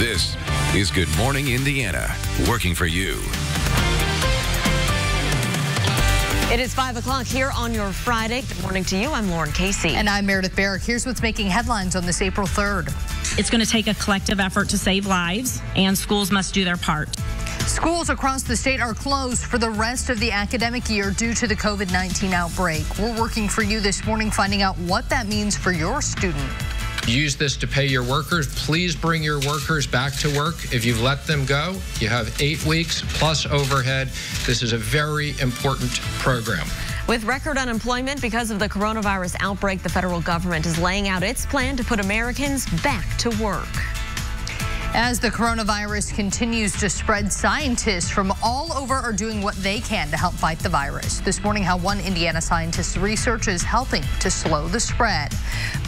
This is Good Morning Indiana, working for you. It is 5 o'clock here on your Friday. Good morning to you. I'm Lauren Casey. And I'm Meredith Barrick. Here's what's making headlines on this April 3rd. It's going to take a collective effort to save lives, and schools must do their part. Schools across the state are closed for the rest of the academic year due to the COVID-19 outbreak. We're working for you this morning, finding out what that means for your student. Use this to pay your workers. Please bring your workers back to work. If you've let them go, you have 8 weeks plus overhead. This is a very important program. With record unemployment because of the coronavirus outbreak, the federal government is laying out its plan to put Americans back to work. As the coronavirus continues to spread, scientists from all over are doing what they can to help fight the virus. This morning, how one Indiana scientist's research is helping to slow the spread.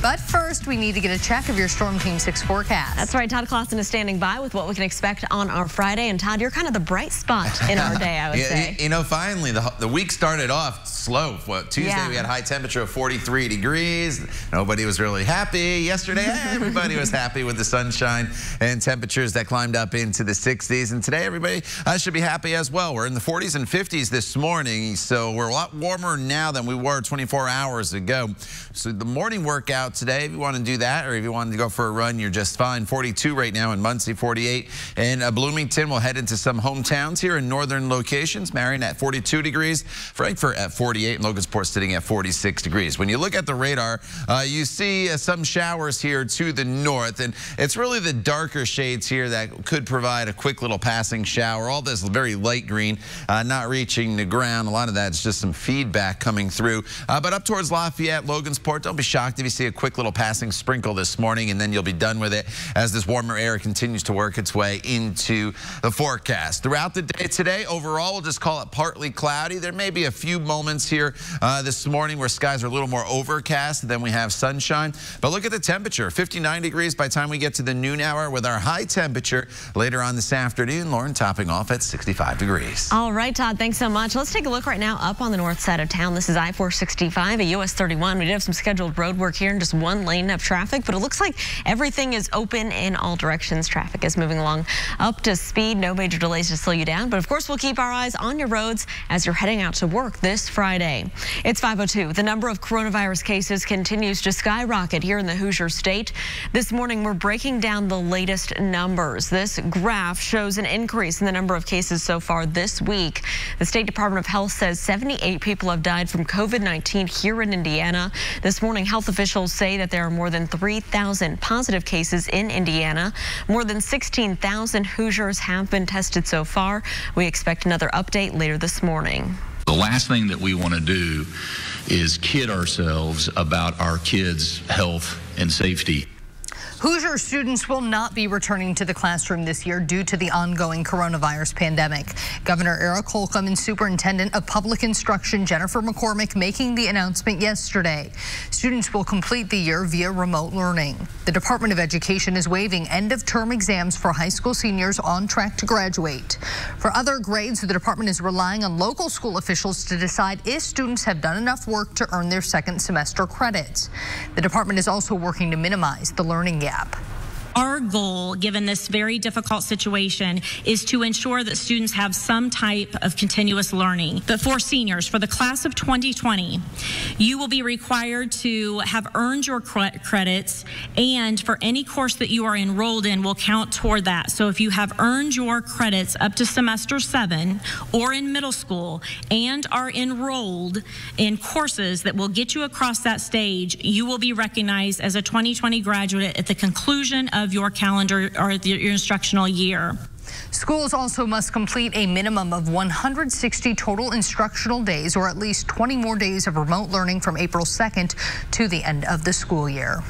But first, we need to get a check of your Storm Team 6 forecast. That's right. Todd Clausen is standing by with what we can expect on our Friday. And Todd, you're kind of the bright spot in our day, I would say. You know, finally, the week started off slow. Tuesday, we had high temperature of 43 degrees. Nobody was really happy. Yesterday, everybody was happy with the sunshine and temperatures that climbed up into the 60s. And today, everybody should be happy as well. We're in the 40s and 50s this morning, so we're a lot warmer now than we were 24 hours ago. So the morning workout today, if you want to do that, or if you want to go for a run, you're just fine. 42 right now in Muncie, 48 in Bloomington. We'll head into some hometowns here in northern locations. Marion at 42 degrees, Frankfort at 48, and Logansport sitting at 46 degrees. When you look at the radar, you see some showers here to the north, and it's really the darker shades here that could provide a quick little passing shower. All this very light green, not reaching the ground. A lot of that's just some feedback coming through. But up towards Lafayette, Logansport, don't be shocked if you see a quick little passing sprinkle this morning, and then you'll be done with it as this warmer air continues to work its way into the forecast. Throughout the day today, overall, we'll just call it partly cloudy. There may be a few moments here this morning where skies are a little more overcast, then we have sunshine. But look at the temperature, 59 degrees by the time we get to the noon hour, with our high temperature later on this afternoon. Lauren topping off at 65 degrees. All right, Todd, thanks so much. Let's take a look right now up on the north side of town. This is I-465 at US 31. We did have some scheduled road work here and just one lane of traffic, but it looks like everything is open in all directions. Traffic is moving along up to speed. No major delays to slow you down. But of course, we'll keep our eyes on your roads as you're heading out to work this Friday. It's 5:02. The number of coronavirus cases continues to skyrocket here in the Hoosier State. This morning, we're breaking down the latest numbers. This graph shows an increase in the number of cases so far this week. The State Department of Health says 78 people have died from COVID-19 here in Indiana. This morning, health officials say that there are more than 3,000 positive cases in Indiana. More than 16,000 Hoosiers have been tested so far. We expect another update later this morning. The last thing that we want to do is kid ourselves about our kids' health and safety. Hoosier students will not be returning to the classroom this year due to the ongoing coronavirus pandemic. Governor Eric Holcomb and Superintendent of Public Instruction Jennifer McCormick making the announcement yesterday. Students will complete the year via remote learning. The Department of Education is waiving end-of-term exams for high school seniors on track to graduate. For other grades, the department is relying on local school officials to decide if students have done enough work to earn their second semester credits. The department is also working to minimize the learning gap. Our goal, given this very difficult situation, is to ensure that students have some type of continuous learning. But for seniors, for the class of 2020, you will be required to have earned your credits, and for any course that you are enrolled in will count toward that. So if you have earned your credits up to semester 7 or in middle school and are enrolled in courses that will get you across that stage, you will be recognized as a 2020 graduate at the conclusion of your calendar or your instructional year. Schools also must complete a minimum of 160 total instructional days, or at least 20 more days of remote learning from April 2nd to the end of the school year.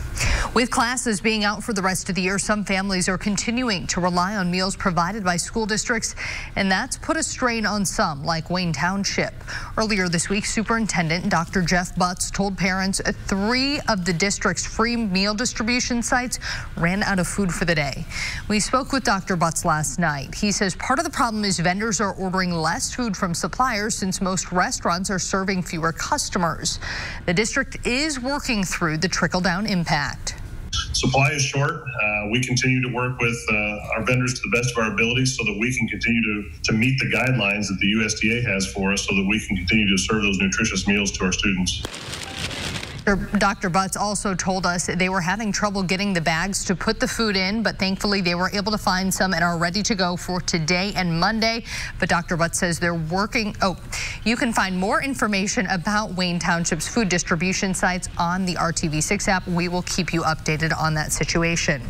With classes being out for the rest of the year, some families are continuing to rely on meals provided by school districts, and that's put a strain on some, like Wayne Township. Earlier this week, Superintendent Dr. Jeff Butts told parents 3 of the district's free meal distribution sites ran out of food for the day. We spoke with Dr. Butts last night. He says part of the problem is vendors are ordering less food from suppliers since most restaurants are serving fewer customers. The district is working through the trickle-down impact. Supply is short. We continue to work with our vendors to the best of our abilities so that we can continue to meet the guidelines that the USDA has for us so that we can continue to serve those nutritious meals to our students. Dr. Butts also told us they were having trouble getting the bags to put the food in, but thankfully they were able to find some and are ready to go for today and Monday. But Dr. Butts says they're working. Oh, you can find more information about Wayne Township's food distribution sites on the RTV6 app. We will keep you updated on that situation.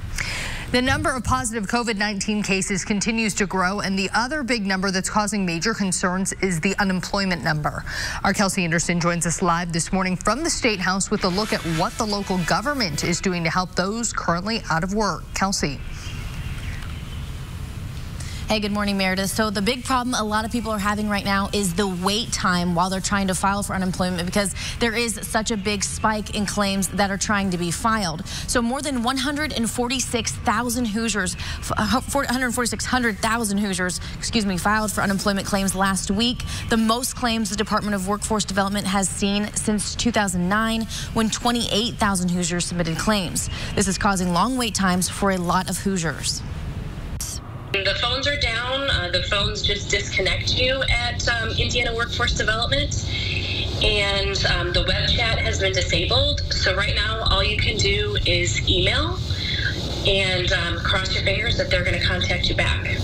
The number of positive COVID-19 cases continues to grow, and the other big number that's causing major concerns is the unemployment number. Our Kelsey Anderson joins us live this morning from the State House with a look at what the local government is doing to help those currently out of work. Kelsey. Hey, good morning, Meredith. So the big problem a lot of people are having right now is the wait time while they're trying to file for unemployment because there is such a big spike in claims that are trying to be filed. So more than 146,000 Hoosiers, 146,000 Hoosiers, filed for unemployment claims last week. The most claims the Department of Workforce Development has seen since 2009 when 28,000 Hoosiers submitted claims. This is causing long wait times for a lot of Hoosiers. The phones are down. The phones just disconnect you at Indiana Workforce Development, and the web chat has been disabled. So right now, all you can do is email and cross your fingers that they're going to contact you back.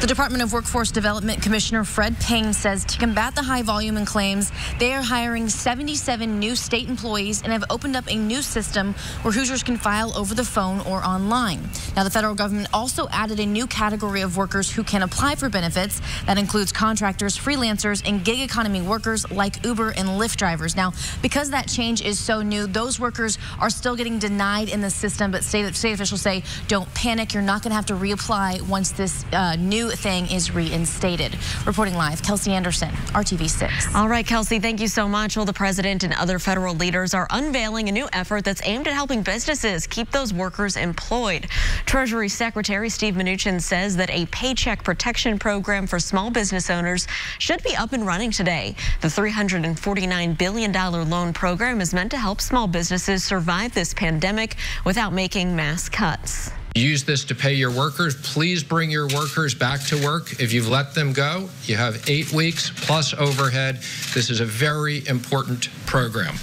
The Department of Workforce Development Commissioner Fred Payne says to combat the high volume in claims, they are hiring 77 new state employees and have opened up a new system where Hoosiers can file over the phone or online. Now, the federal government also added a new category of workers who can apply for benefits. That includes contractors, freelancers, and gig economy workers like Uber and Lyft drivers. Now, because that change is so new, those workers are still getting denied in the system, but state officials say don't panic. You're not going to have to reapply once this new thing is reinstated. Reporting live, Kelsey Anderson, RTV6. All right, Kelsey, thank you so much. Well, the president and other federal leaders are unveiling a new effort that's aimed at helping businesses keep those workers employed. Treasury Secretary Steve Mnuchin says that a Paycheck Protection program for small business owners should be up and running today. The $349 billion loan program is meant to help small businesses survive this pandemic without making mass cuts. Use this to pay your workers. Please bring your workers back to work. If you've let them go, you have 8 weeks plus overhead. This is a very important program.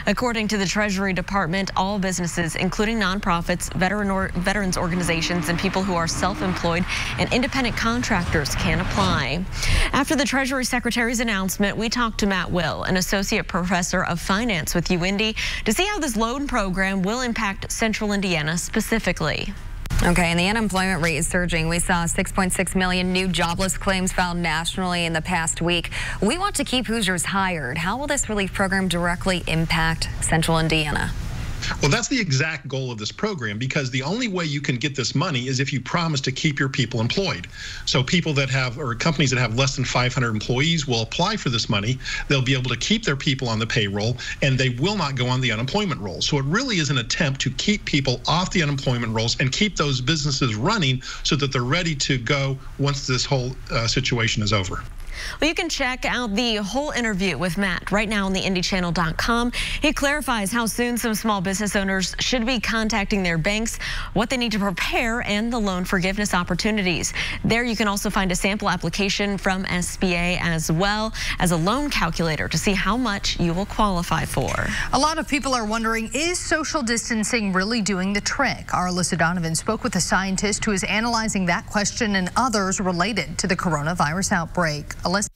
According to the Treasury Department, all businesses, including nonprofits, veterans organizations, and people who are self-employed and independent contractors can apply. After the Treasury Secretary's announcement, we talked to Matt Will, an associate professor of finance with UIndy, to see how this loan program will impact Central Indiana specifically. Okay, and the unemployment rate is surging. We saw 6.6 million new jobless claims filed nationally in the past week. We want to keep Hoosiers hired. How will this relief program directly impact Central Indiana? Well, that's the exact goal of this program, because the only way you can get this money is if you promise to keep your people employed. So people that have, or companies that have less than 500 employees will apply for this money. They'll be able to keep their people on the payroll, and they will not go on the unemployment roll. So it really is an attempt to keep people off the unemployment rolls and keep those businesses running so that they're ready to go once this whole situation is over. Well, you can check out the whole interview with Matt right now on the IndyChannel.com. He clarifies how soon some small business owners should be contacting their banks, what they need to prepare, and the loan forgiveness opportunities. There you can also find a sample application from SBA as well as a loan calculator to see how much you will qualify for. A lot of people are wondering, is social distancing really doing the trick? Our Alyssa Donovan spoke with a scientist who is analyzing that question and others related to the coronavirus outbreak. Alyssa.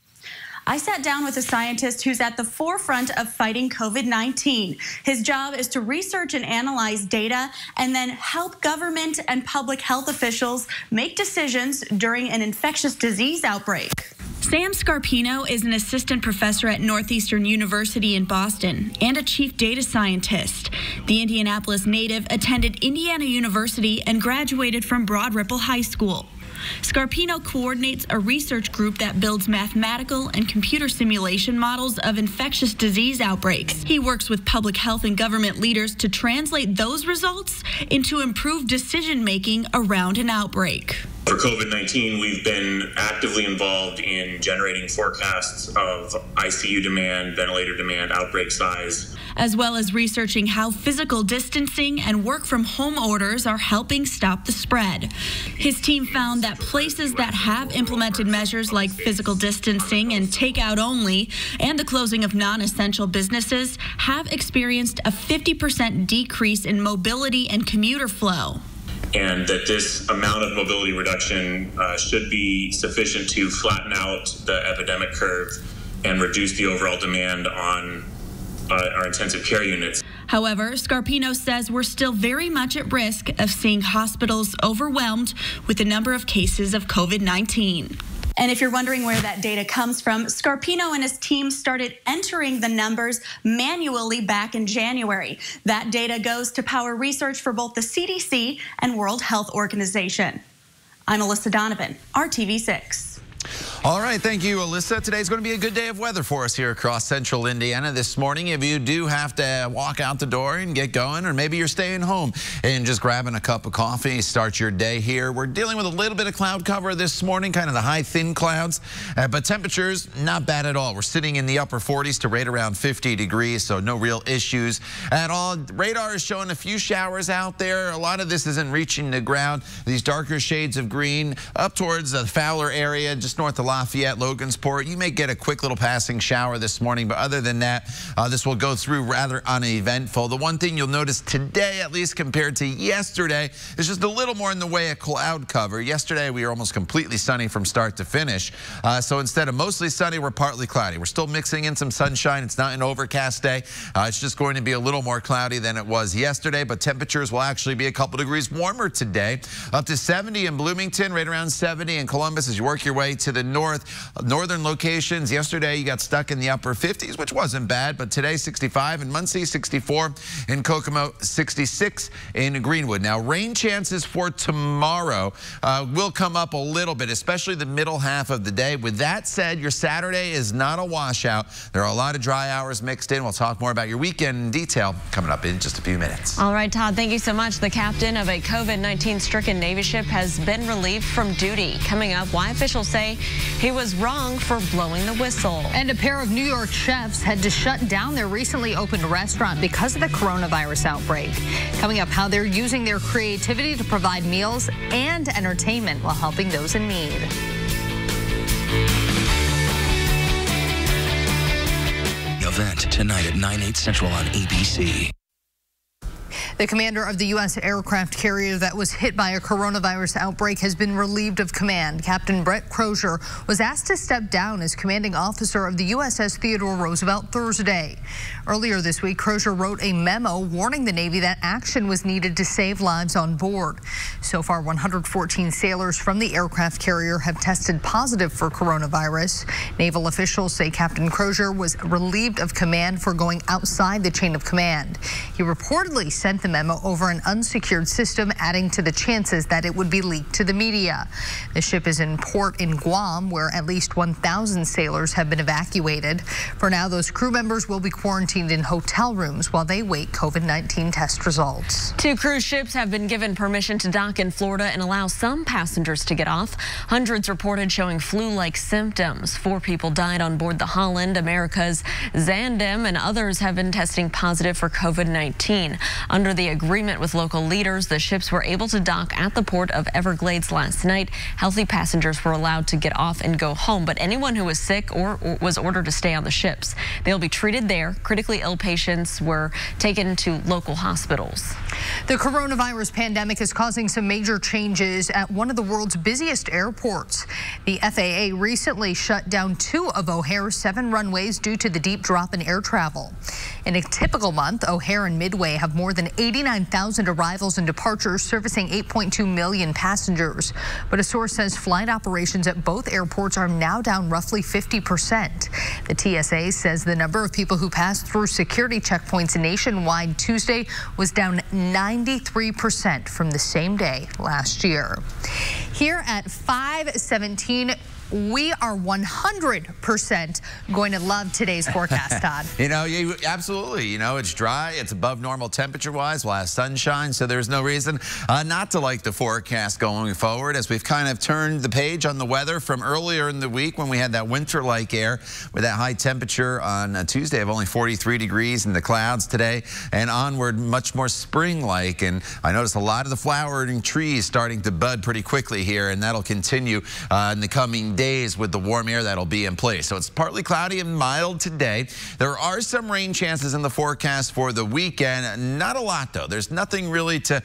I sat down with a scientist who's at the forefront of fighting COVID-19. His job is to research and analyze data and then help government and public health officials make decisions during an infectious disease outbreak. Sam Scarpino is an assistant professor at Northeastern University in Boston and a chief data scientist. The Indianapolis native attended Indiana University and graduated from Broad Ripple High School. Scarpino coordinates a research group that builds mathematical and computer simulation models of infectious disease outbreaks. He works with public health and government leaders to translate those results into improved decision-making around an outbreak. For COVID-19, we've been actively involved in generating forecasts of ICU demand, ventilator demand, outbreak size, as well as researching how physical distancing and work from home orders are helping stop the spread. His team found that places that have implemented measures like physical distancing and takeout only and the closing of non-essential businesses have experienced a 50% decrease in mobility and commuter flow. And that this amount of mobility reduction should be sufficient to flatten out the epidemic curve and reduce the overall demand on our intensive care units. However, Scarpino says we're still very much at risk of seeing hospitals overwhelmed with the number of cases of COVID-19. And if you're wondering where that data comes from, Scarpino and his team started entering the numbers manually back in January. That data goes to power research for both the CDC and World Health Organization. I'm Alyssa Donovan, RTV6. All right, thank you, Alyssa. Today's going to be a good day of weather for us here across central Indiana this morning. If you do have to walk out the door and get going, or maybe you're staying home and just grabbing a cup of coffee, start your day here. We're dealing with a little bit of cloud cover this morning, kind of the high, thin clouds, but temperatures not bad at all. We're sitting in the upper 40s to right around 50 degrees, so no real issues at all. Radar is showing a few showers out there. A lot of this isn't reaching the ground. These darker shades of green up towards the Fowler area, just north of Lafayette, Logansport. You may get a quick little passing shower this morning, but other than that, this will go through rather uneventful. The one thing you'll notice today, at least compared to yesterday, is just a little more in the way of cloud cover. Yesterday, we were almost completely sunny from start to finish. So instead of mostly sunny, we're partly cloudy. We're still mixing in some sunshine. It's not an overcast day. It's just going to be a little more cloudy than it was yesterday, but temperatures will actually be a couple degrees warmer today. Up to 70 in Bloomington, right around 70 in Columbus as you work your way to the northern locations. Yesterday, you got stuck in the upper 50s, which wasn't bad, but today, 65 in Muncie, 64 in Kokomo, 66 in Greenwood. Now, rain chances for tomorrow will come up a little bit, especially the middle half of the day. With that said, your Saturday is not a washout. There are a lot of dry hours mixed in. We'll talk more about your weekend in detail coming up in just a few minutes. All right, Todd, thank you so much. The captain of a COVID-19 stricken Navy ship has been relieved from duty. Coming up, why officials say he was wrong for blowing the whistle. And a pair of New York chefs had to shut down their recently opened restaurant because of the coronavirus outbreak. Coming up, how they're using their creativity to provide meals and entertainment while helping those in need. Event tonight at 9/8 Central on ABC. The commander of the U.S. aircraft carrier that was hit by a coronavirus outbreak has been relieved of command. Captain Brett Crozier was asked to step down as commanding officer of the USS Theodore Roosevelt Thursday. Earlier this week, Crozier wrote a memo warning the Navy that action was needed to save lives on board. So far, 114 sailors from the aircraft carrier have tested positive for coronavirus. Naval officials say Captain Crozier was relieved of command for going outside the chain of command. He reportedly sent the memo over an unsecured system, adding to the chances that it would be leaked to the media. The ship is in port in Guam, where at least 1,000 sailors have been evacuated. For now, those crew members will be quarantined in hotel rooms while they wait COVID-19 test results. 2 cruise ships have been given permission to dock in Florida and allow some passengers to get off. Hundreds reported showing flu-like symptoms. 4 people died on board the Holland, America's Zandem, and others have been testing positive for COVID-19. Under the agreement with local leaders, the ships were able to dock at the port of Everglades last night. Healthy passengers were allowed to get off and go home, but anyone who was sick or was ordered to stay on the ships. They'll be treated there. Critically ill patients were taken to local hospitals. The coronavirus pandemic is causing some major changes at one of the world's busiest airports. The FAA recently shut down 2 of O'Hare's 7 runways due to the deep drop in air travel. In a typical month, O'Hare and Midway have more than 89,000 arrivals and departures, servicing 8.2 million passengers. But a source says flight operations at both airports are now down roughly 50%. The TSA says the number of people who passed through security checkpoints nationwide Tuesday was down 93% from the same day last year. Here at 5:17 we are 100% going to love today's forecast, Todd. Absolutely. It's dry. It's above normal temperature-wise. We'll have sunshine, so there's no reason not to like the forecast going forward as we've kind of turned the page on the weather from earlier in the week when we had that winter-like air with that high temperature on Tuesday of only 43 degrees in the clouds today, and onward much more spring-like. And I noticed a lot of the flowering trees starting to bud pretty quickly here, and that'll continue in the coming days with the warm air that'll be in place. So it's partly cloudy and mild today. There are some rain chances in the forecast for the weekend. Not a lot, though. There's nothing really to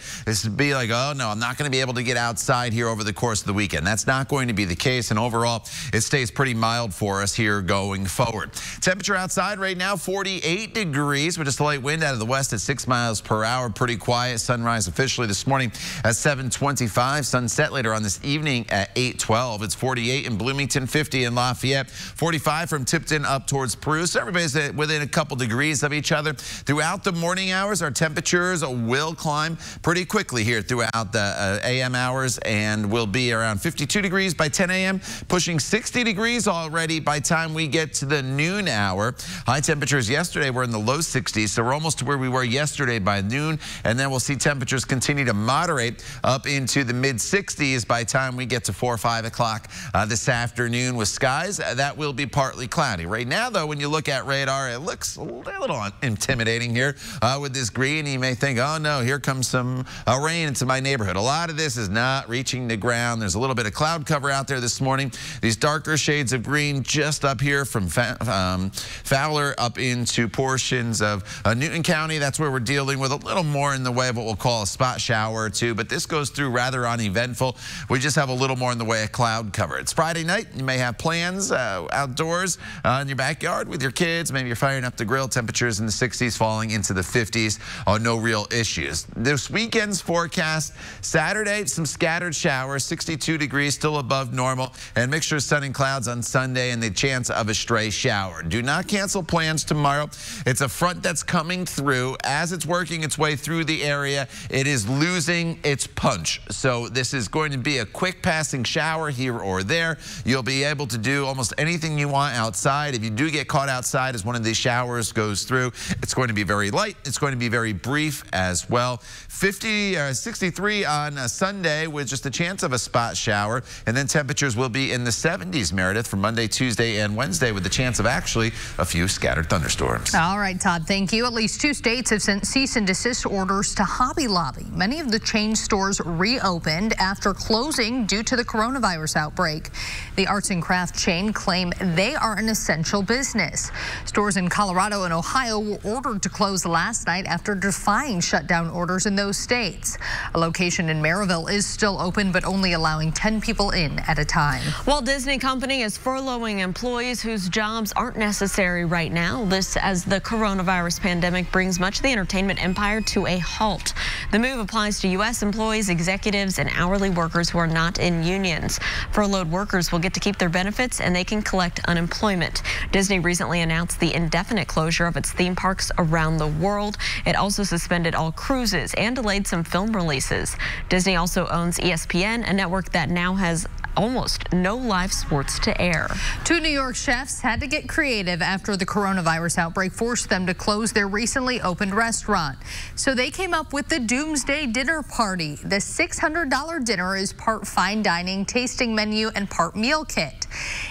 be like, oh, no, I'm not going to be able to get outside here over the course of the weekend. That's not going to be the case, and overall, it stays pretty mild for us here going forward. Temperature outside right now, 48 degrees with just a light wind out of the west at 6 miles per hour. Pretty quiet. Sunrise officially this morning at 7:25. Sunset later on this evening at 8:12. It's 48 in Bloomington, 50 in Lafayette, 45 from Tipton up towards Peru. So everybody's within a couple degrees of each other. Throughout the morning hours, our temperatures will climb pretty quickly here throughout the AM hours, and will be around 52 degrees by 10 a.m., pushing 60 degrees already by time we get to the noon hour. High temperatures yesterday were in the low 60s, so we're almost to where we were yesterday by noon, and then we'll see temperatures continue to moderate up into the mid-60s by time we get to 4 or 5 o'clock this afternoon, with skies that will be partly cloudy. Right now, though, when you look at radar, it looks a little intimidating here with this green. You may think, oh no, here comes some rain into my neighborhood. A lot of this is not reaching the ground. There's a little bit of cloud cover out there this morning. These darker shades of green just up here from Fowler up into portions of Newton County. That's where we're dealing with a little more in the way of what we'll call a spot shower or two, but this goes through rather uneventful. We just have a little more in the way of cloud cover. It's Friday night. You may have plans outdoors in your backyard with your kids. Maybe you're firing up the grill. Temperatures in the 60s, falling into the 50s. No real issues. This weekend's forecast, Saturday, some scattered showers, 62 degrees, still above normal, and mixture of sun and clouds on Sunday, and the chance of a stray shower. Do not cancel plans tomorrow. It's a front that's coming through. As it's working its way through the area, it is losing its punch. So this is going to be a quick passing shower here or there. You'll be able to do almost anything you want outside. If you do get caught outside as one of these showers goes through, it's going to be very light. It's going to be very brief as well. 63 on Sunday with just a chance of a spot shower, and then temperatures will be in the 70s, Meredith, for Monday, Tuesday, and Wednesday, with the chance of actually a few scattered thunderstorms. All right, Todd, thank you. At least 2 states have sent cease and desist orders to Hobby Lobby. Many of the chain stores reopened after closing due to the coronavirus outbreak. The arts and craft chain claim they are an essential business. Stores in Colorado and Ohio were ordered to close last night after defying shutdown orders in those states. A location in Maryville is still open, but only allowing 10 people in at a time. Walt Disney Company is furloughing employees whose jobs aren't necessary right now. This as the coronavirus pandemic brings much of the entertainment empire to a halt. The move applies to U.S. employees, executives, and hourly workers who are not in unions. Furloughed workers will get to keep their benefits, and they can collect unemployment. Disney recently announced the indefinite closure of its theme parks around the world. It also suspended all cruises and delayed some film releases. Disney also owns ESPN, a network that now has almost no live sports to air. 2 New York chefs had to get creative after the coronavirus outbreak forced them to close their recently opened restaurant. So they came up with the Doomsday dinner party. The $600 dinner is part fine dining, tasting menu, and part meal kit.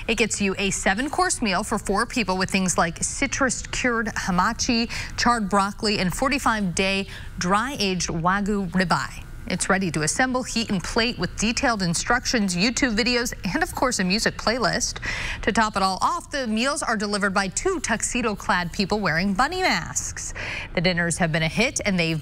It gets you a 7-course meal for 4 people with things like citrus-cured hamachi, charred broccoli, and 45-day dry-aged Wagyu ribeye. It's ready to assemble, heat, and plate with detailed instructions, YouTube videos, and of course a music playlist. To top it all off, the meals are delivered by 2 tuxedo-clad people wearing bunny masks. The dinners have been a hit, and they've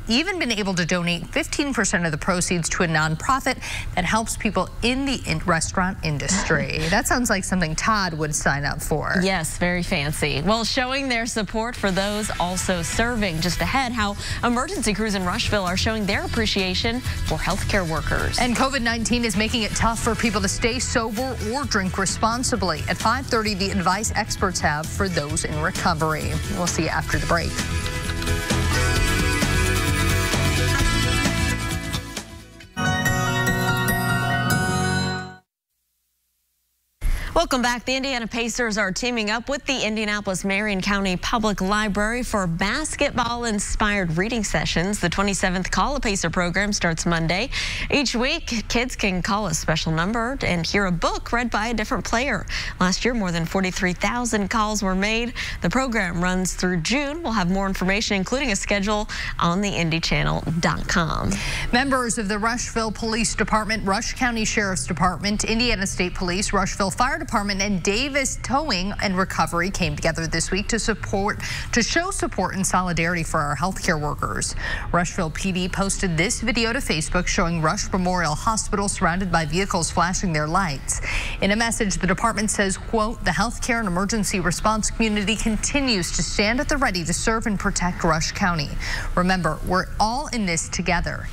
even been able to donate 15% of the proceeds to a nonprofit that helps people in the restaurant industry. That sounds like something Todd would sign up for. Yes, very fancy. Well, showing their support for those also serving. Just ahead, how emergency crews in Rushville are showing their appreciation for healthcare workers. And COVID-19 is making it tough for people to stay sober or drink responsibly. At 5:30, the advice experts have for those in recovery. We'll see you after the break. Welcome back. The Indiana Pacers are teaming up with the Indianapolis Marion County Public Library for basketball-inspired reading sessions. The 27th Call a Pacer program starts Monday. Each week, kids can call a special number and hear a book read by a different player. Last year, more than 43,000 calls were made. The program runs through June. We'll have more information, including a schedule, on the IndyChannel.com. Members of the Rushville Police Department, Rush County Sheriff's Department, Indiana State Police, Rushville Fire Department, and Davis Towing and Recovery came together this week to show support and solidarity for our healthcare workers. Rushville PD posted this video to Facebook showing Rush Memorial Hospital surrounded by vehicles flashing their lights. In a message, the department says, quote, "The healthcare and emergency response community continues to stand at the ready to serve and protect Rush County. Remember, we're all in this together.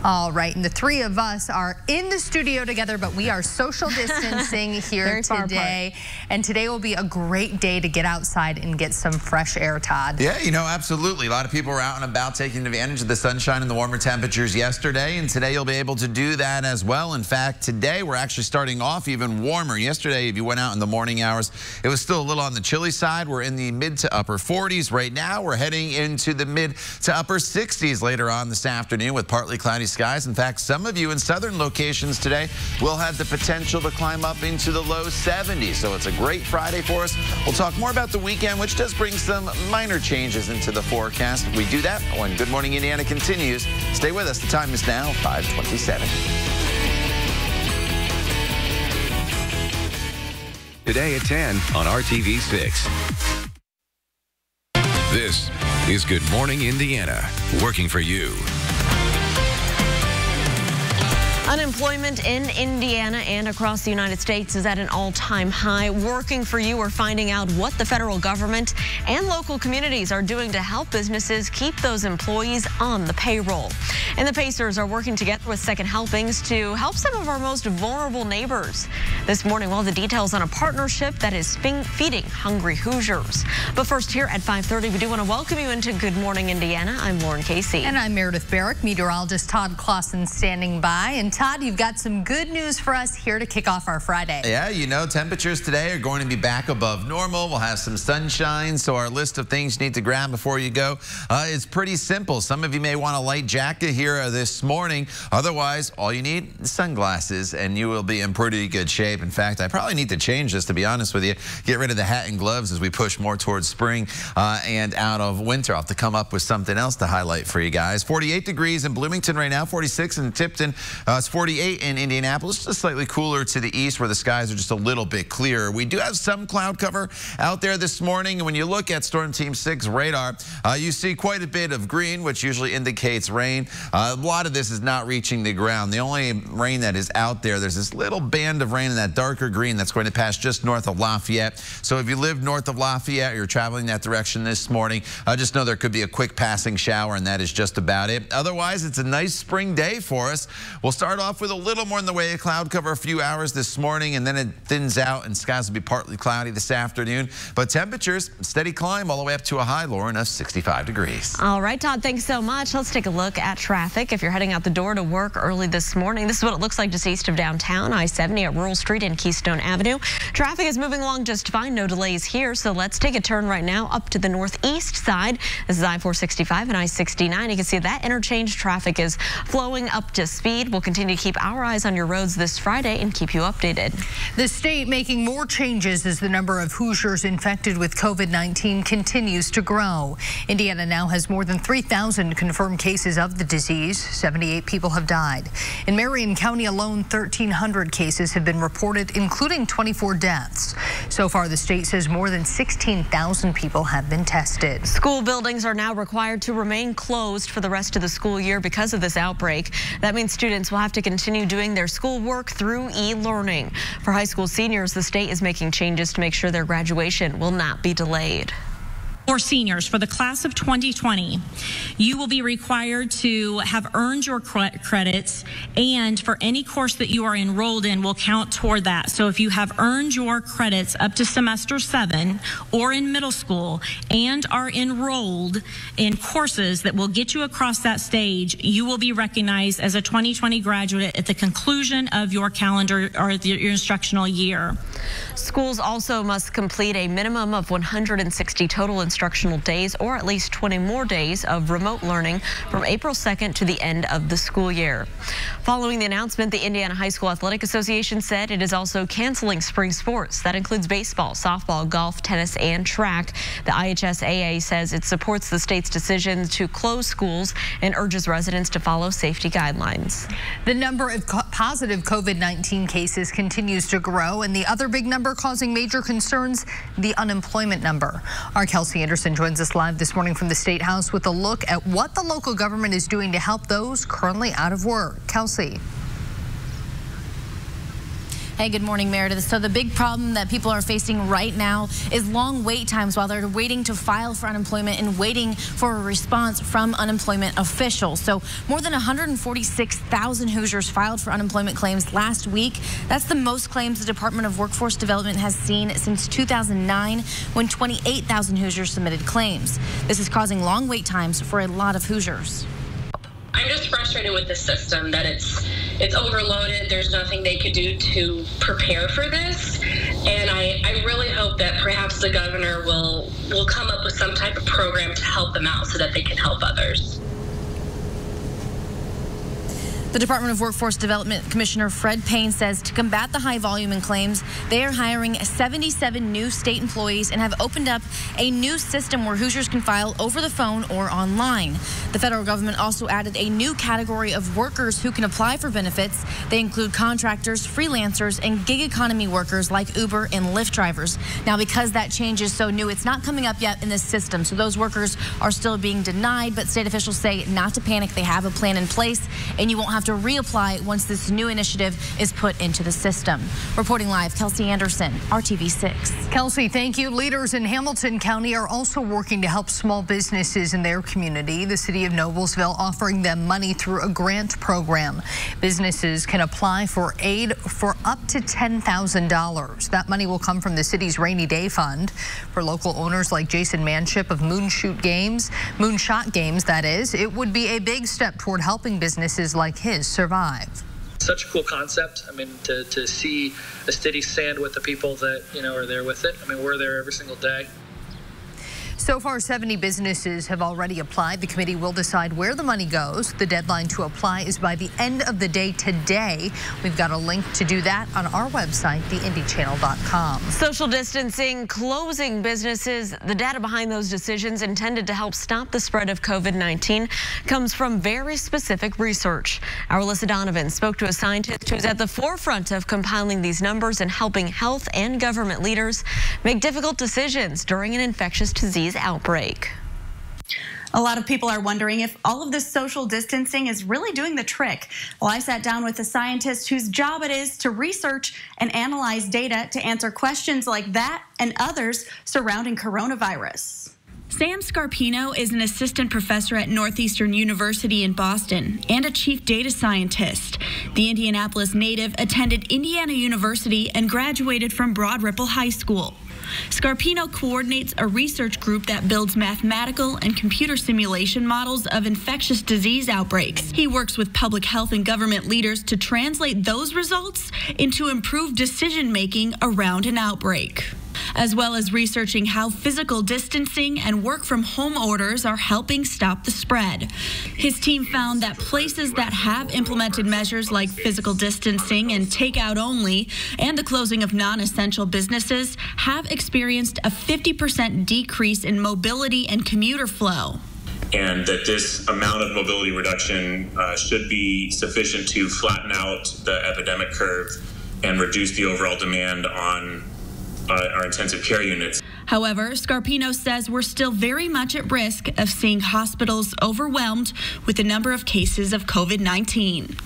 All right, and the three of us are in the studio together, but we are social distancing here today. And today will be a great day to get outside and get some fresh air, Todd. Yeah, you know, absolutely. A lot of people were out and about taking advantage of the sunshine and the warmer temperatures yesterday, and today you'll be able to do that as well. In fact, today we're actually starting off even warmer. Yesterday, if you went out in the morning hours, it was still a little on the chilly side. We're in the mid to upper 40s right now. We're heading into the mid to upper 60s later on this afternoon with partly cloudy skies. In fact, some of you in southern locations today will have the potential to climb up into the low 70s. So it's a great Friday for us. We'll talk more about the weekend, which does bring some minor changes into the forecast. We do that when Good Morning Indiana continues. Stay with us. The time is now 5:27. Today at 10 on RTV6. This is Good Morning Indiana, working for you. Unemployment in Indiana and across the United States is at an all-time high. Working for you, we're finding out what the federal government and local communities are doing to help businesses keep those employees on the payroll. And the Pacers are working together with Second Helpings to help some of our most vulnerable neighbors. This morning, we'll have the details on a partnership that is feeding hungry Hoosiers. But first, here at 5:30, we do want to welcome you into Good Morning Indiana. I'm Lauren Casey. And I'm Meredith Barrick. Meteorologist Todd Clausen standing by. And Todd, you've got some good news for us here to kick off our Friday. Yeah, you know, temperatures today are going to be back above normal. We'll have some sunshine, so our list of things you need to grab before you go is pretty simple. Some of you may want a light jacket here this morning. Otherwise, all you need is sunglasses, and you will be in pretty good shape. In fact, I probably need to change this, to be honest with you. Get rid of the hat and gloves as we push more towards spring and out of winter. I'll have to come up with something else to highlight for you guys. 48 degrees in Bloomington right now, 46 in Tipton. It's 48 in Indianapolis, just slightly cooler to the east where the skies are just a little bit clearer. We do have some cloud cover out there this morning, and when you look at Storm Team 6 radar, you see quite a bit of green, which usually indicates rain. A lot of this is not reaching the ground. The only rain that is out there, there's this little band of rain in that darker green that's going to pass just north of Lafayette. So if you live north of Lafayette or you're traveling that direction this morning, just know there could be a quick passing shower, and that is just about it. Otherwise, it's a nice spring day for us. We'll start off with a little more in the way of cloud cover a few hours this morning, and then it thins out and skies will be partly cloudy this afternoon. But temperatures, steady climb all the way up to a high, Lauren, of 65 degrees. All right, Todd, thanks so much. Let's take a look at traffic. If you're heading out the door to work early this morning, this is what it looks like just east of downtown, I-70 at Rural Street and Keystone Avenue. Traffic is moving along just fine. No delays here. So let's take a turn right now up to the northeast side. This is I-465 and I-69. You can see that interchange traffic is flowing up to speed. We'll continue to keep our eyes on your roads this Friday and keep you updated. The state making more changes as the number of Hoosiers infected with COVID-19 continues to grow. Indiana now has more than 3,000 confirmed cases of the disease. 78 people have died. In Marion County alone, 1,300 cases have been reported, including 24 deaths. So far, the state says more than 16,000 people have been tested. School buildings are now required to remain closed for the rest of the school year because of this outbreak. That means students will have to continue doing their schoolwork through e-learning. For high school seniors, the state is making changes to make sure their graduation will not be delayed. For seniors, for the class of 2020, you will be required to have earned your credits, and for any course that you are enrolled in will count toward that. So if you have earned your credits up to semester 7 or in middle school and are enrolled in courses that will get you across that stage, you will be recognized as a 2020 graduate at the conclusion of your calendar or your instructional year. Schools also must complete a minimum of 160 total instructional days or at least 20 more days of remote learning from April 2nd to the end of the school year. Following the announcement, the Indiana High School Athletic Association said it is also canceling spring sports. That includes baseball, softball, golf, tennis, and track. The IHSAA says it supports the state's decision to close schools and urges residents to follow safety guidelines. The number of positive COVID-19 cases continues to grow, and the other big number causing major concerns, the unemployment number. Our Kelsey Anderson joins us live this morning from the State House with a look at what the local government is doing to help those currently out of work. Kelsey. Hey, good morning, Meredith. So the big problem that people are facing right now is long wait times while they're waiting to file for unemployment and waiting for a response from unemployment officials. So more than 146,000 Hoosiers filed for unemployment claims last week. That's the most claims the Department of Workforce Development has seen since 2009, when 28,000 Hoosiers submitted claims. This is causing long wait times for a lot of Hoosiers. I'm just frustrated with the system that it's overloaded. There's nothing they could do to prepare for this. And I really hope that perhaps the governor will come up with some type of program to help them out so that they can help others. The Department of Workforce Development Commissioner Fred Payne says to combat the high volume in claims, they are hiring 77 new state employees and have opened up a new system where Hoosiers can file over the phone or online. The federal government also added a new category of workers who can apply for benefits. They include contractors, freelancers, and gig economy workers like Uber and Lyft drivers. Now, because that change is so new, it's not coming up yet in this system. So those workers are still being denied, but state officials say not to panic. They have a plan in place, and you won't have to reapply once this new initiative is put into the system. Reporting live, Kelsey Anderson, RTV6. Kelsey, thank you. Leaders in Hamilton County are also working to help small businesses in their community. The city of Noblesville offering them money through a grant program. Businesses can apply for aid for up to $10,000. That money will come from the city's rainy day fund. For local owners like Jason Manship of Moonshot Games, that is, it would be a big step toward helping businesses like his survive. Such a cool concept. I mean, to see a city stand with the people that, are there with it. I mean, we're there every single day. So far, 70 businesses have already applied. The committee will decide where the money goes. The deadline to apply is by the end of the day today. We've got a link to do that on our website, theindychannel.com. Social distancing, closing businesses. The data behind those decisions intended to help stop the spread of COVID-19 comes from very specific research. Our Alyssa Donovan spoke to a scientist who's at the forefront of compiling these numbers and helping health and government leaders make difficult decisions during an infectious disease outbreak. A lot of people are wondering if all of this social distancing is really doing the trick. Well, I sat down with a scientist whose job it is to research and analyze data to answer questions like that and others surrounding coronavirus. Sam Scarpino is an assistant professor at Northeastern University in Boston and a chief data scientist. The Indianapolis native attended Indiana University and graduated from Broad Ripple High School. Scarpino coordinates a research group that builds mathematical and computer simulation models of infectious disease outbreaks. He works with public health and government leaders to translate those results into improved decision-making around an outbreak, as well as researching how physical distancing and work from home orders are helping stop the spread. His team found that places that have implemented measures like physical distancing and takeout only and the closing of non-essential businesses have experienced a 50% decrease in mobility and commuter flow. And that this amount of mobility reduction should be sufficient to flatten out the epidemic curve and reduce the overall demand on our intensive care units. However, Scarpino says we're still very much at risk of seeing hospitals overwhelmed with the number of cases of COVID-19.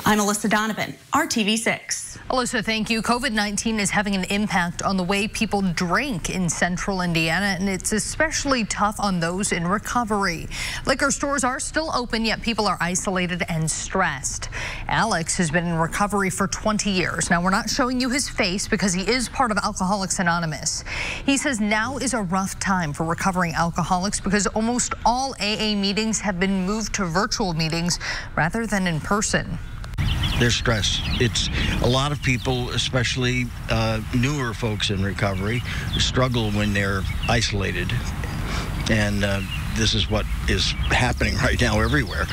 I'm Alyssa Donovan, RTV6. Alyssa, thank you. COVID-19 is having an impact on the way people drink in central Indiana, and it's especially tough on those in recovery. Liquor stores are still open, yet people are isolated and stressed. Alex has been in recovery for 20 years. Now, we're not showing you his face because he is part of Alcoholics Anonymous. He says now is a rough time for recovering alcoholics because almost all AA meetings have been moved to virtual meetings rather than in person. They're stressed. It's a lot of people, especially newer folks in recovery, struggle when they're isolated. And this is what is happening right now everywhere.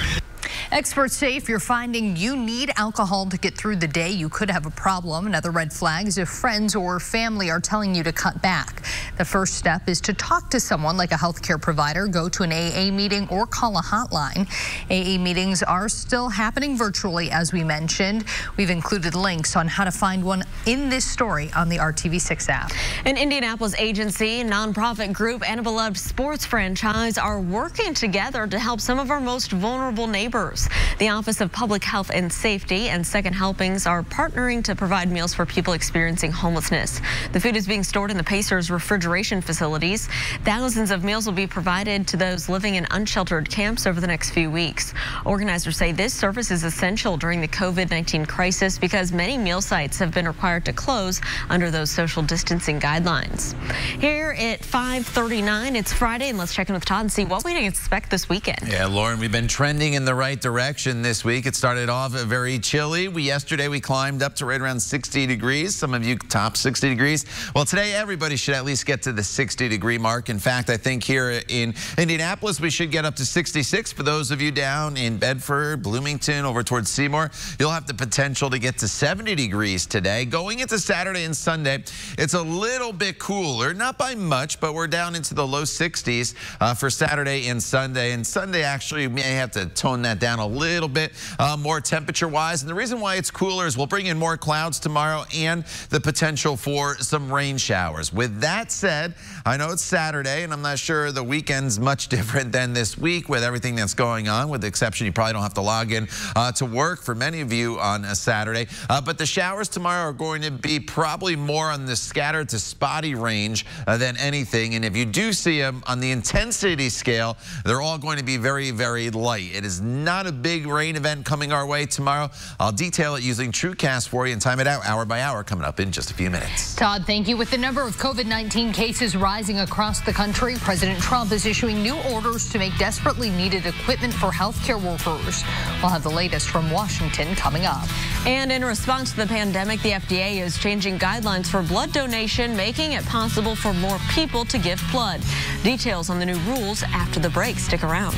Experts say if you're finding you need alcohol to get through the day, you could have a problem. Another red flag is if friends or family are telling you to cut back. The first step is to talk to someone like a healthcare provider, go to an AA meeting, or call a hotline. AA meetings are still happening virtually, as we mentioned. We've included links on how to find one in this story on the RTV6 app. An Indianapolis agency, nonprofit group, and a beloved sports franchise are working together to help some of our most vulnerable neighbors. The Office of Public Health and Safety and Second Helpings are partnering to provide meals for people experiencing homelessness. The food is being stored in the Pacers refrigeration facilities. Thousands of meals will be provided to those living in unsheltered camps over the next few weeks. Organizers say this service is essential during the COVID-19 crisis because many meal sites have been required to close under those social distancing guidelines. Here at 5:39, it's Friday, and let's check in with Todd and see what we can expect this weekend. Yeah, Lauren, we've been trending in the right direction this week. It started off very chilly. Yesterday we climbed up to right around 60 degrees. Some of you top 60 degrees. Well, today everybody should at least get to the 60-degree mark. In fact, I think here in Indianapolis we should get up to 66. For those of you down in Bedford, Bloomington, over towards Seymour, you'll have the potential to get to 70 degrees today. Going into Saturday and Sunday, it's a little bit cooler, not by much, but we're down into the low 60s for Saturday and Sunday. And Sunday, actually, we may have to tone that down a little bit more temperature-wise. And the reason why it's cooler is we'll bring in more clouds tomorrow and the potential for some rain showers. With that said, I know it's Saturday, and I'm not sure the weekend's much different than this week with everything that's going on, with the exception you probably don't have to log in to work for many of you on a Saturday. But the showers tomorrow are going to be probably more on the scattered to spotty range than anything. And if you do see them on the intensity scale, they're all going to be very, very light. It is not a big rain event coming our way tomorrow. I'll detail it using TrueCast for you and time it out hour by hour coming up in just a few minutes. Todd, thank you. With the number of COVID-19 cases rising across the country, President Trump is issuing new orders to make desperately needed equipment for healthcare workers. We'll have the latest from Washington coming up. And in response to the pandemic, the FDA is changing guidelines for blood donation, making it possible for more people to give blood. Details on the new rules after the break. Stick around.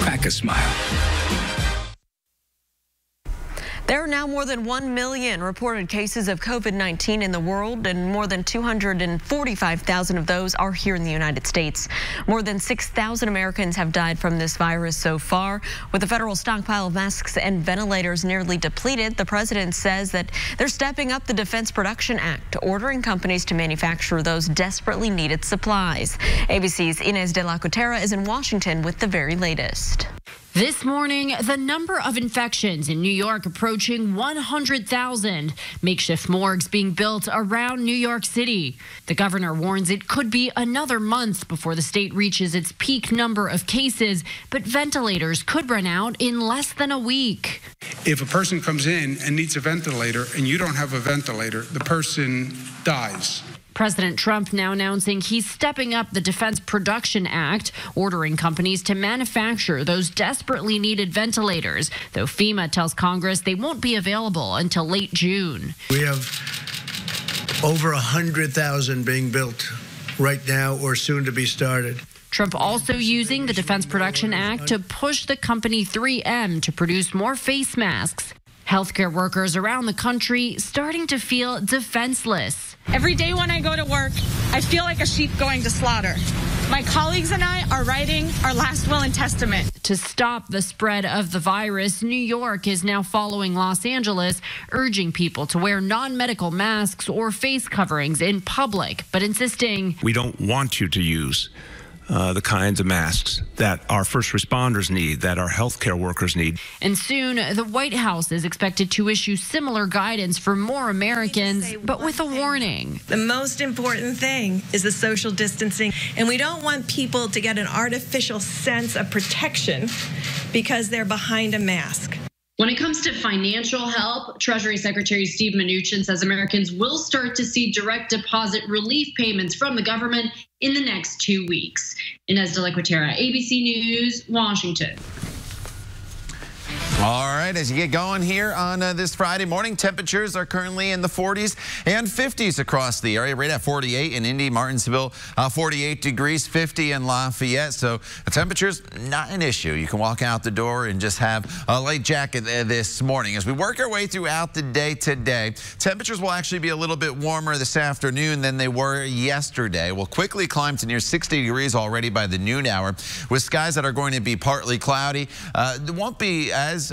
Crack a smile. There are now more than 1 million reported cases of COVID-19 in the world, and more than 245,000 of those are here in the United States. More than 6,000 Americans have died from this virus so far. With the federal stockpile of masks and ventilators nearly depleted, the president says that they're stepping up the Defense Production Act, ordering companies to manufacture those desperately needed supplies. ABC's Inez de la Cotera is in Washington with the very latest. This morning, the number of infections in New York approaching 100,000. Makeshift morgues being built around New York City. The governor warns it could be another month before the state reaches its peak number of cases, but ventilators could run out in less than a week. If a person comes in and needs a ventilator and you don't have a ventilator, the person dies. President Trump now announcing he's stepping up the Defense Production Act, ordering companies to manufacture those desperately needed ventilators, though FEMA tells Congress they won't be available until late June. We have over 100,000 being built right now or soon to be started. Trump also using the Defense Production Act to push the company 3M to produce more face masks. Healthcare workers around the country starting to feel defenseless. Every day when I go to work, I feel like a sheep going to slaughter. My colleagues and I are writing our last will and testament. To stop the spread of the virus, New York is now following Los Angeles, urging people to wear non-medical masks or face coverings in public, but insisting, we don't want you to use the kinds of masks that our first responders need, that our healthcare workers need. And soon, the White House is expected to issue similar guidance for more Americans, but with a warning. The most important thing is the social distancing, and we don't want people to get an artificial sense of protection because they're behind a mask. When it comes to financial help, Treasury Secretary Steve Mnuchin says Americans will start to see direct deposit relief payments from the government in the next 2 weeks. Inez de la Cuetara, ABC News, Washington. All right, as you get going here on this Friday morning, temperatures are currently in the 40s and 50s across the area. Right at 48 in Indy, Martinsville, 48 degrees, 50 in Lafayette. So the temperature's not an issue. You can walk out the door and just have a light jacket this morning. As we work our way throughout the day today, temperatures will actually be a little bit warmer this afternoon than they were yesterday. We'll quickly climb to near 60 degrees already by the noon hour, with skies that are going to be partly cloudy. There won't be as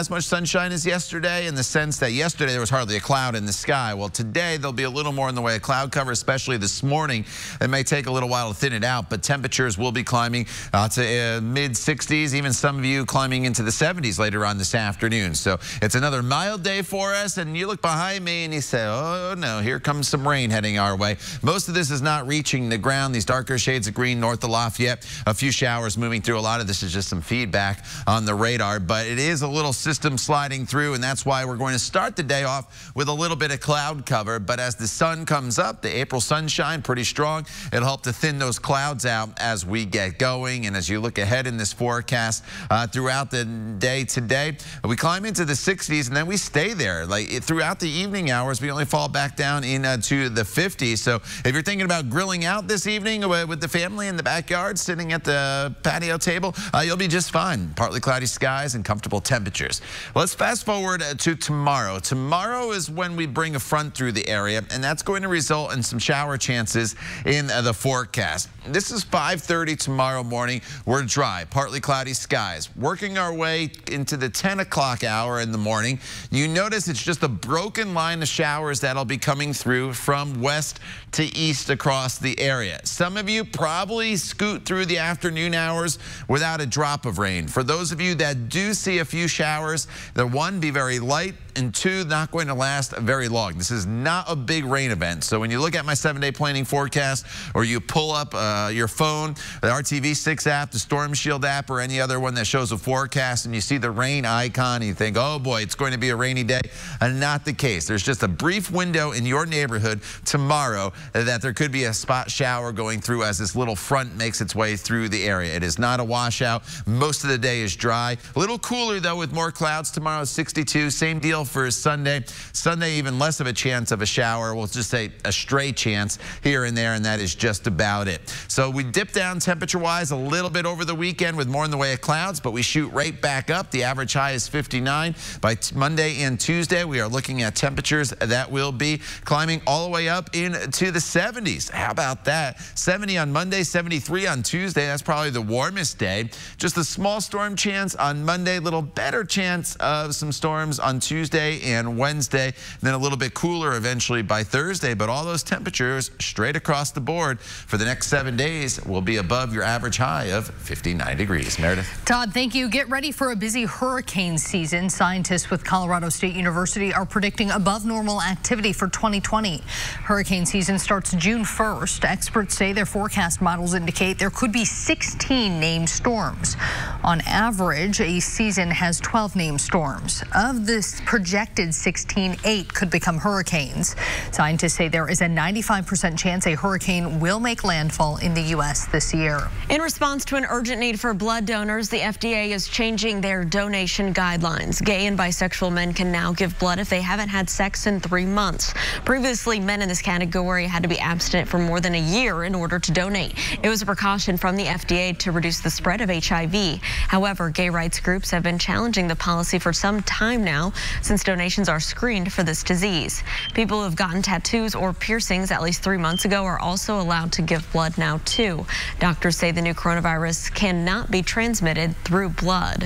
much sunshine as yesterday, in the sense that yesterday there was hardly a cloud in the sky. Well, today there'll be a little more in the way of cloud cover, especially this morning. It may take a little while to thin it out, but temperatures will be climbing to mid-60s, even some of you climbing into the 70s later on this afternoon. So it's another mild day for us, and you look behind me and you say, oh no, here comes some rain heading our way. Most of this is not reaching the ground. These darker shades of green north of Lafayette, a few showers moving through. A lot of this is just some feedback on the radar, but it is a little system sliding through, and that's why we're going to start the day off with a little bit of cloud cover. But as the sun comes up, the April sunshine pretty strong. It'll help to thin those clouds out as we get going. And as you look ahead in this forecast throughout the day today, we climb into the 60s and then we stay there. Like throughout the evening hours, we only fall back down into the 50s. So if you're thinking about grilling out this evening with the family in the backyard, sitting at the patio table, you'll be just fine. Partly cloudy skies and comfortable temperatures. Let's fast forward to tomorrow. Tomorrow is when we bring a front through the area, and that's going to result in some shower chances in the forecast. This is 5:30 tomorrow morning. We're dry, partly cloudy skies. Working our way into the 10 o'clock hour in the morning, you notice it's just a broken line of showers that'll be coming through from west to east across the area. Some of you probably scoot through the afternoon hours without a drop of rain. For those of you that do see a few showers, the one, be very light, and two, not going to last very long. This is not a big rain event. So when you look at my 7-day planning forecast, or you pull up your phone, the RTV6 app, the Storm Shield app, or any other one that shows a forecast, and you see the rain icon, and you think, oh boy, it's going to be a rainy day. Not the case. There's just a brief window in your neighborhood tomorrow that there could be a spot shower going through as this little front makes its way through the area. It is not a washout. Most of the day is dry. A little cooler though, with more clouds tomorrow, 62. Same deal for Sunday. Sunday, even less of a chance of a shower. We'll just say a stray chance here and there, and that is just about it. So we dip down temperature-wise a little bit over the weekend with more in the way of clouds, but we shoot right back up. The average high is 59. By Monday and Tuesday, we are looking at temperatures that will be climbing all the way up into the 70s. How about that? 70 on Monday, 73 on Tuesday. That's probably the warmest day. Just a small storm chance on Monday, little better chance of some storms on Tuesday and Wednesday, and then a little bit cooler eventually by Thursday. But all those temperatures straight across the board for the next 7 days will be above your average high of 59 degrees. Meredith. Todd, thank you. Get ready for a busy hurricane season. Scientists with Colorado State University are predicting above normal activity for 2020. Hurricane season starts June 1st. Experts say their forecast models indicate there could be 16 named storms. On average, a season has 12 named storms. Of this projected 16, 8 could become hurricanes. Scientists say there is a 95% chance a hurricane will make landfall in the U.S. this year. In response to an urgent need for blood donors, the FDA is changing their donation guidelines. Gay and bisexual men can now give blood if they haven't had sex in 3 months. Previously, men in this category had to be abstinent for more than a year in order to donate. It was a precaution from the FDA to reduce the spread of HIV. However, gay rights groups have been challenging the policy for some time now, since donations are screened for this disease. People who have gotten tattoos or piercings at least 3 months ago are also allowed to give blood now too. Doctors say the new coronavirus cannot be transmitted through blood.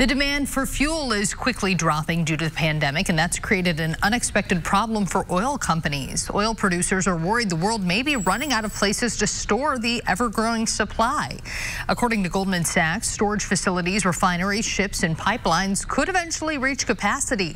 The demand for fuel is quickly dropping due to the pandemic, and that's created an unexpected problem for oil companies. Oil producers are worried the world may be running out of places to store the ever-growing supply. According to Goldman Sachs, storage facilities, refineries, ships, and pipelines could eventually reach capacity.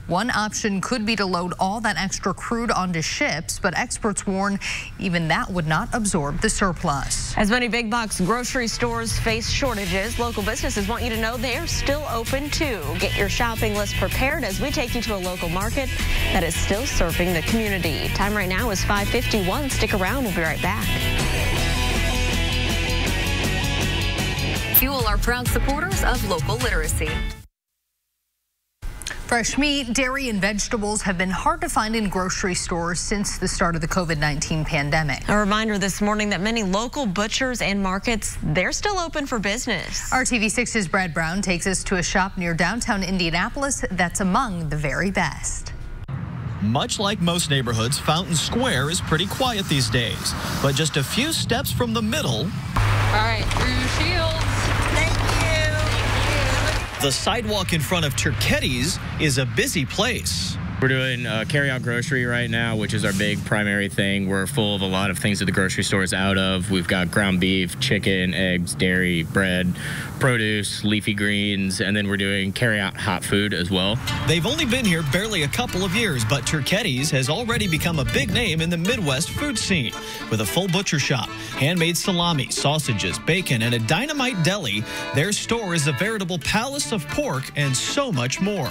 One option could be to load all that extra crude onto ships, but experts warn even that would not absorb the surplus. As many big box grocery stores face shortages, local businesses want you to know they're still open too. Get your shopping list prepared as we take you to a local market that is still serving the community. Time right now is 5:51. Stick around. We'll be right back. Fuel are proud supporters of local literacy. Fresh meat, dairy, and vegetables have been hard to find in grocery stores since the start of the COVID-19 pandemic. A reminder this morning that many local butchers and markets, they're still open for business. Our TV6's Brad Brown takes us to a shop near downtown Indianapolis that's among the very best. Much like most neighborhoods, Fountain Square is pretty quiet these days. But just a few steps from the middle. All right, through Shields. The sidewalk in front of Turketti's is a busy place. We're doing carry-out grocery right now, which is our big primary thing. We're full of a lot of things that the grocery store is out of. We've got ground beef, chicken, eggs, dairy, bread, produce, leafy greens, and then we're doing carry-out hot food as well. They've only been here barely a couple of years, but Turketti's has already become a big name in the Midwest food scene. With a full butcher shop, handmade salami, sausages, bacon, and a dynamite deli, their store is a veritable palace of pork and so much more.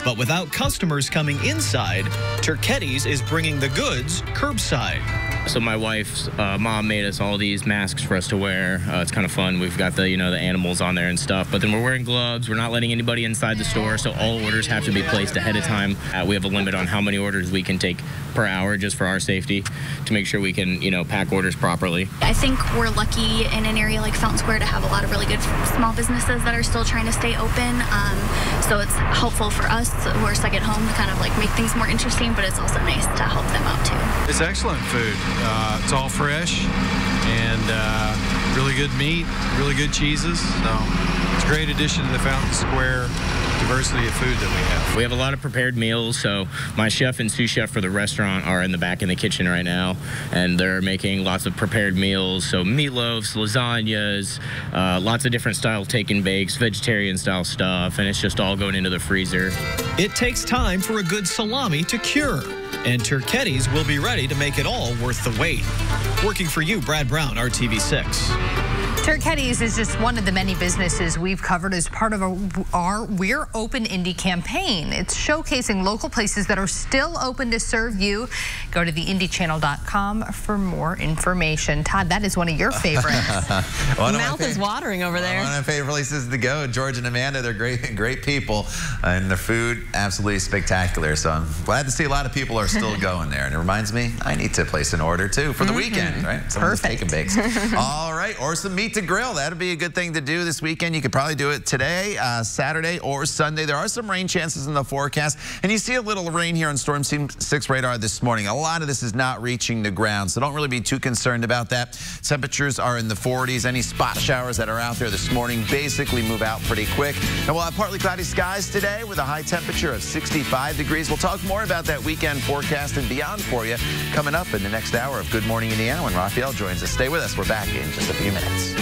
But without customers coming inside, Turketti's is bringing the goods curbside. So my wife's mom made us all these masks for us to wear. It's kind of fun. We've got the animals on there and stuff, but then we're wearing gloves. We're not letting anybody inside the store, so all orders have to be placed ahead of time. We have a limit on how many orders we can take per hour just for our safety to make sure we can, pack orders properly. I think we're lucky in an area like Fountain Square to have a lot of really good small businesses that are still trying to stay open. So it's helpful for us who are stuck at home to kind of make things more interesting, but it's also nice to help them out too. It's excellent food. It's all fresh and really good meat, really good cheeses. So it's a great addition to the Fountain Square diversity of food that we have. We have a lot of prepared meals, so my chef and sous chef for the restaurant are in the back in the kitchen right now, and they're making lots of prepared meals, so meatloafs, lasagnas, lots of different style take and bakes, vegetarian style stuff, and it's just all going into the freezer. It takes time for a good salami to cure, and Turketti's will be ready to make it all worth the wait. Working for you, Brad Brown, RTV6. Turketti's is just one of the many businesses we've covered as part of our We're Open Indy campaign. It's showcasing local places that are still open to serve you. Go to theindychannel.com for more information. Todd, that is one of your favorites. Mouth is watering over there. One of my favorite places to go. George and Amanda, they're great people, and their food absolutely spectacular. So I'm glad to see a lot of people are still going there. And it reminds me, I need to place an order too for the weekend, right? Some of the steak and bakes. All right, or some meat to grill. That'd be a good thing to do this weekend. You could probably do it today, Saturday or Sunday. There are some rain chances in the forecast, and you see a little rain here on Storm Team 6 radar this morning. A lot of this is not reaching the ground, so don't really be too concerned about that. Temperatures are in the 40s. Any spot showers that are out there this morning basically move out pretty quick. And we'll have partly cloudy skies today with a high temperature of 65 degrees. We'll talk more about that weekend forecast and beyond for you coming up in the next hour of Good Morning Indiana when Raphael joins us. Stay with us. We're back in just a few minutes.